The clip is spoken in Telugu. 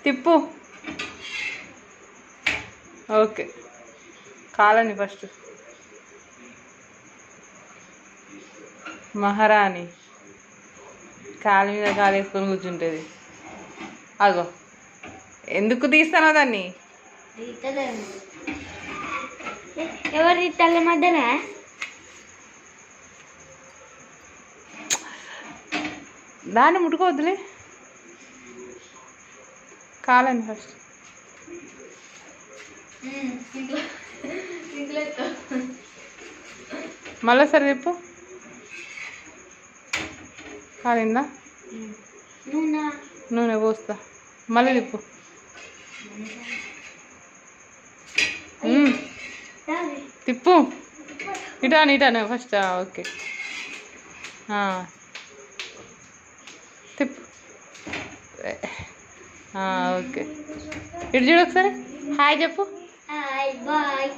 తిప్పు. ఓకే, కాలని ఫస్ట్. మహారాణి కాలు మీద కాలు వేసుకొని కూర్చుంటుంది. అగో, ఎందుకు తీస్తానో దాన్ని? ఎవరు తీస్తాల మధ్యనే? దాన్ని ముట్టుకోవద్దులే, కాలని ఫస్ట్. మళ్ళీ సరే తిప్పు. కాలిందా? నూనె పోస్తా. మళ్ళీ తిప్పు. తిప్పు. ఇటాను ఫస్ట్. ఓకే, తిప్పు. ఓకే, ఇటు చూడు ఒకసారి. హాయ్ చెప్పు. Hi bye.